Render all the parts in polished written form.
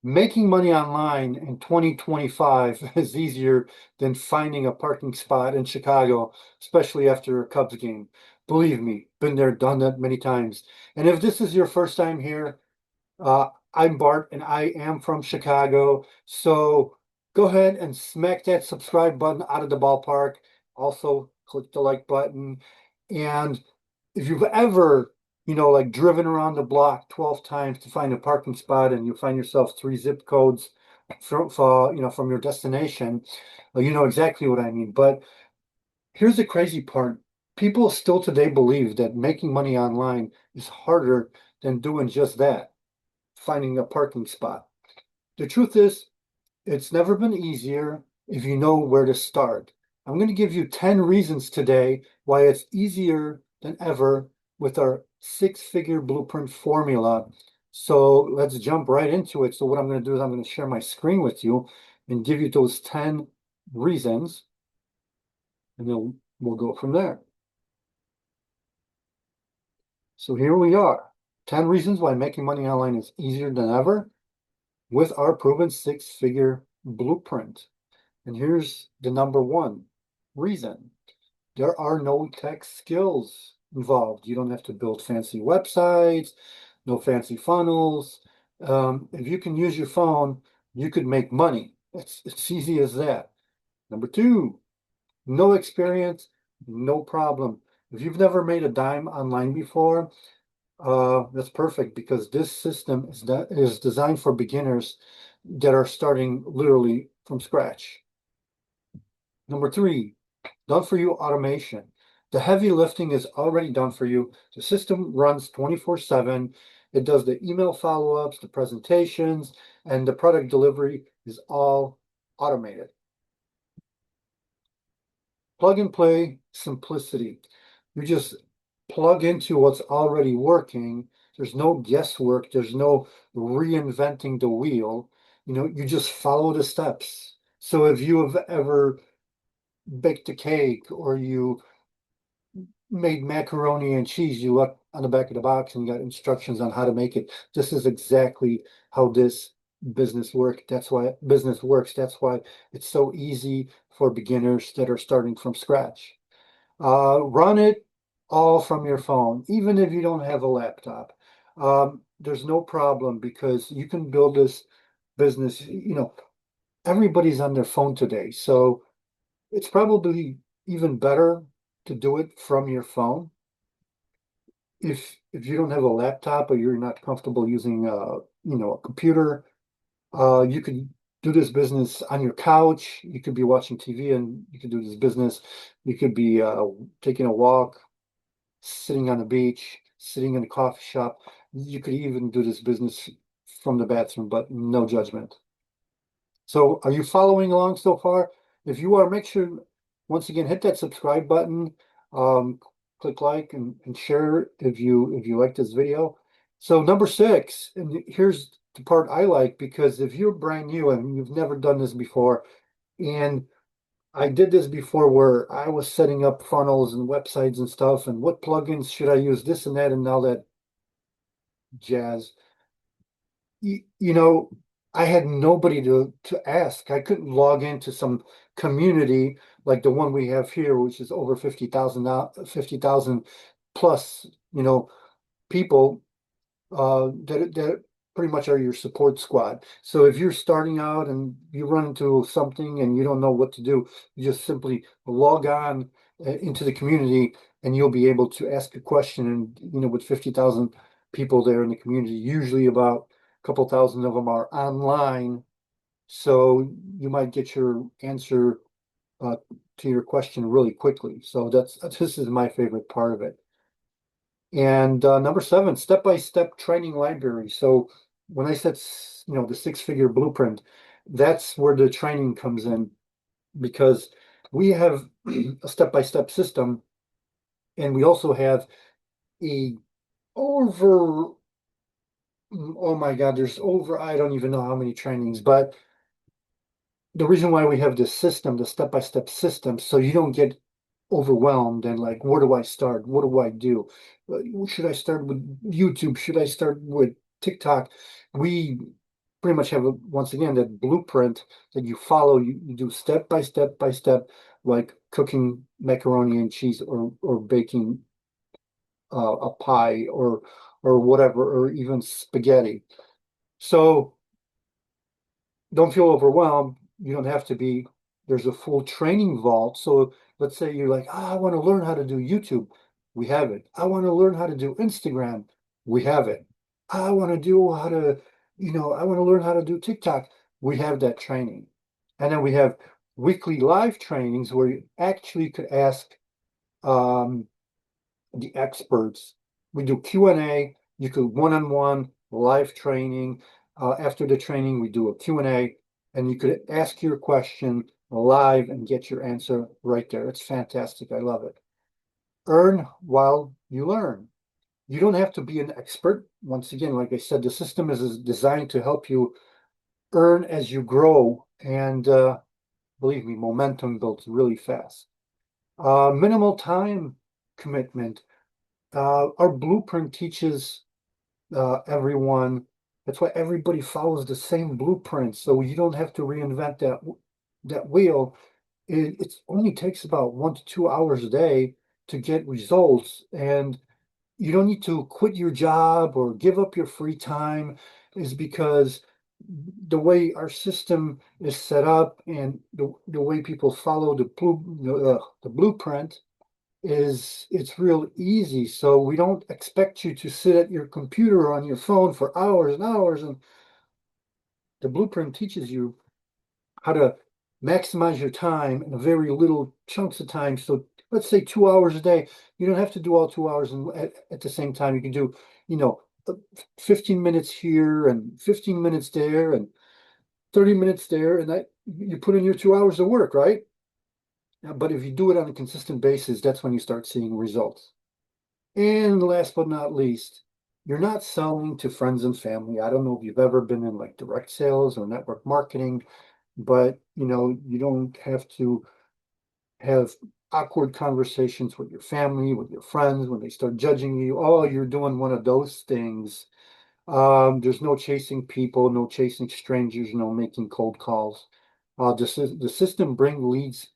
Making money online in 2025 is easier than finding a parking spot in Chicago, especially after a Cubs game. Believe me, been there, done that many times. And if this is your first time here, I'm Bart and I am from Chicago. So go ahead and smack that subscribe button out of the ballpark. Also, click the like button. And if you've ever, like driven around the block 12 times to find a parking spot and you find yourself three zip codes from your destination, you know exactly what I mean. But here's the crazy part. People still today believe that making money online is harder than doing just that, finding a parking spot. The truth is, it's never been easier if you know where to start. I'm going to give you 10 reasons today why it's easier than ever with our six-figure blueprint formula. So let's jump right into it. So what I'm going to do is I'm going to share my screen with you and give you those 10 reasons, and then we'll go from there. So here we are. 10 reasons why making money online is easier than ever with our proven six-figure blueprint. And here's the number one reason. There are no tech skills involved. You don't have to build fancy websites, no fancy funnels. If you can use your phone, you could make money. It's easy as that. Number two, no experience, no problem. If you've never made a dime online before, that's perfect because this system is designed for beginners that are starting literally from scratch. Number three, done for you automation. The heavy lifting is already done for you. The system runs 24/7. It does the email follow-ups, the presentations, and the product delivery is all automated. Plug and play simplicity. You just plug into what's already working. There's no guesswork. There's no reinventing the wheel. You just follow the steps. So if you have ever baked a cake or you made macaroni and cheese, you look on the back of the box and you got instructions on how to make it. This is exactly how this business work. That's why business works. That's why it's so easy for beginners that are starting from scratch. Run it all from your phone, even if you don't have a laptop. There's no problem because you can build this business. Everybody's on their phone today, so it's probably even better to do it from your phone. If you don't have a laptop or you're not comfortable using a computer, you could do this business on your couch. You could be watching TV and you could do this business. You could be taking a walk, sitting on the beach, sitting in a coffee shop. You could even do this business from the bathroom, but no judgment. So are you following along so far? If you are, make sure, once again, hit that subscribe button, um, click like and share if you like this video. So number six, and here's the part I like because if you're brand new and you've never done this before, and I did this before where I was setting up funnels and websites and stuff, and what plugins should I use, this and that, and all that jazz. You know, I had nobody to ask. I couldn't log into some community like the one we have here, which is over 50,000 now, 50,000 plus, people that pretty much are your support squad. So if you're starting out and you run into something and you don't know what to do, you just simply log on into the community and you'll be able to ask a question. And with 50,000 people there in the community, usually about a couple thousand of them are online. So you might get your answer uh, to your question really quickly. So this is my favorite part of it. And number seven, step-by-step training library. So when I said, the six-figure blueprint, that's where the training comes in because we have a step-by-step system, and we also have a over, oh my God, there's over, I don't even know how many trainings, but the reason why we have this system, the step-by-step system, so you don't get overwhelmed and like, where do I start? What do I do? Should I start with YouTube? Should I start with TikTok? We pretty much have, once again, that blueprint that you follow. You do step by step by step, like cooking macaroni and cheese, or baking a pie, or whatever, or even spaghetti. So don't feel overwhelmed. You don't have to be, there's a full training vault. So let's say you're like, I want to learn how to do YouTube. We have it. I want to learn how to do Instagram. We have it. I want to do how to, I want to learn how to do TikTok. We have that training. And then we have weekly live trainings where you actually could ask um, the experts. We do Q&A. You could one-on-one live training. After the training, we do a Q&A, and you could ask your question live and get your answer right there. It's fantastic. I love it. Earn while you learn. You don't have to be an expert. Once again, like I said, the system is designed to help you earn as you grow. And believe me, momentum builds really fast. Minimal time commitment. Our blueprint teaches everyone. That's why everybody follows the same blueprint, so you don't have to reinvent that wheel. It only takes about 1 to 2 hours a day to get results, and you don't need to quit your job or give up your free time. Is because the way our system is set up, and the way people follow the blueprint, is it's real easy. So we don't expect you to sit at your computer or on your phone for hours and hours. And the blueprint teaches you how to maximize your time in a very little chunks of time. So let's say 2 hours a day. You don't have to do all 2 hours at the same time. You can do, you know, 15 minutes here and 15 minutes there and 30 minutes there. And that you put in your 2 hours of work, right? But if you do it on a consistent basis, that's when you start seeing results. And last but not least, you're not selling to friends and family. I don't know if you've ever been in like direct sales or network marketing, but you don't have to have awkward conversations with your family, with your friends when they start judging you. Oh, you're doing one of those things. There's no chasing people, no chasing strangers, no making cold calls. The system bring leads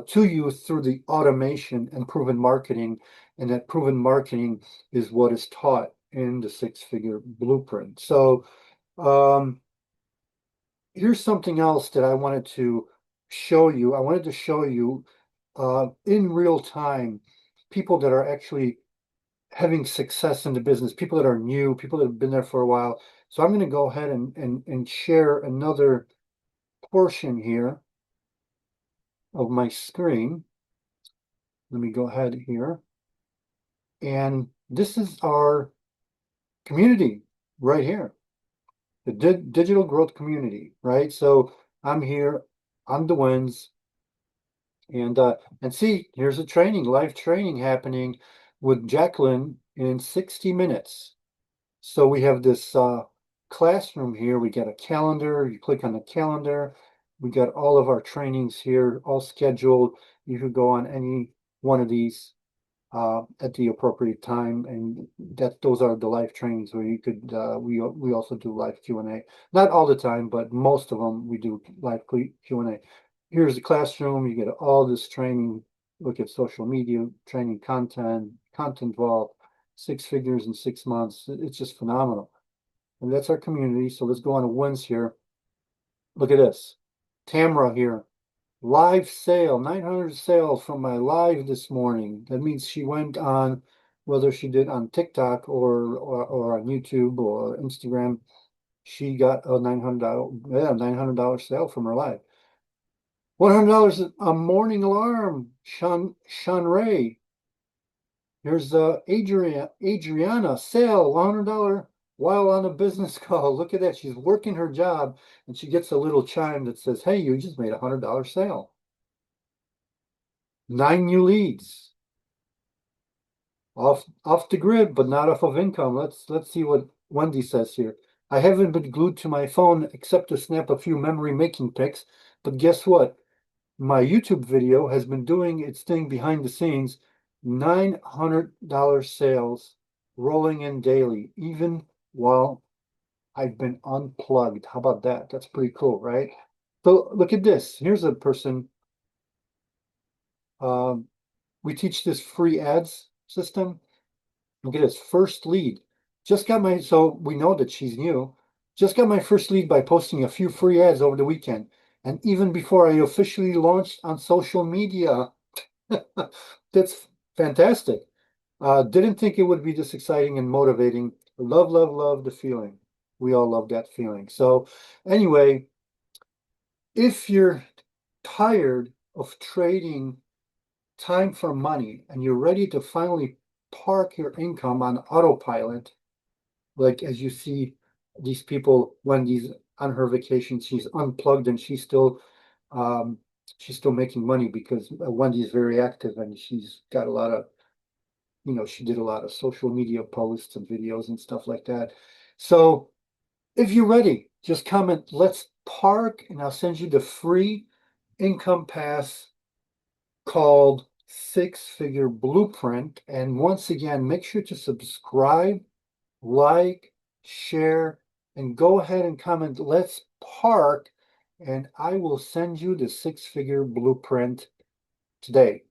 to you through the automation and proven marketing, and that proven marketing is what is taught in the six-figure blueprint. So um, here's something else that I wanted to show you. I wanted to show you in real time people that are actually having success in the business, people that are new, people that have been there for a while. So I'm going to go ahead and share another portion here of my screen. Let me go ahead here. And this is our community right here, the digital growth community, right? So I'm here on the wins, and see, here's a live training happening with Jacqueline in 60 minutes. So we have this classroom here. We got a calendar. You click on the calendar. We got all of our trainings here, all scheduled. You could go on any one of these at the appropriate time, and those are the live trainings where you could. We also do live Q&A. Not all the time, but most of them we do live Q&A. Here's the classroom. You get all this training. Look at social media training, content vault, 6 figures in 6 months. It's just phenomenal. And that's our community. So let's go on to wins here. Look at this. Tamra here. Live sale, 900 sales from my live this morning. That means she went on, whether she did on TikTok or on YouTube or Instagram, she got a $900 sale from her live. $100 a morning alarm, Sean Ray. Here's Adriana sale, $100 while on a business call. Look at that. She's working her job and she gets a little chime that says, hey, you just made a $100 sale. 9 new leads. Off the grid, but not off of income. Let's see what Wendy says here. I haven't been glued to my phone except to snap a few memory making pics, but guess what? My YouTube video has been doing its thing behind the scenes. $900 sales rolling in daily, even while I've been unplugged. How about that? That's pretty cool, right? So look at this. Here's a person. Um, we teach this free ads system. Look at this first lead. Just got my, so we know that she's new. Just got my first lead by posting a few free ads over the weekend. And even before I officially launched on social media, that's fantastic. Didn't think it would be this exciting and motivating. Love, love, love the feeling. We all love that feeling. So anyway, if you're tired of trading time for money and you're ready to finally park your income on autopilot, like as you see these people, Wendy's on her vacation, she's unplugged and um, she's still making money because Wendy is very active and she's got a lot of, she did a lot of social media posts and videos and stuff like that. So if you're ready, just comment, let's park, and I'll send you the free income pass called Six Figure Blueprint. And once again, make sure to subscribe, like, share, and go ahead and comment, let's park, and I will send you the Six Figure Blueprint today.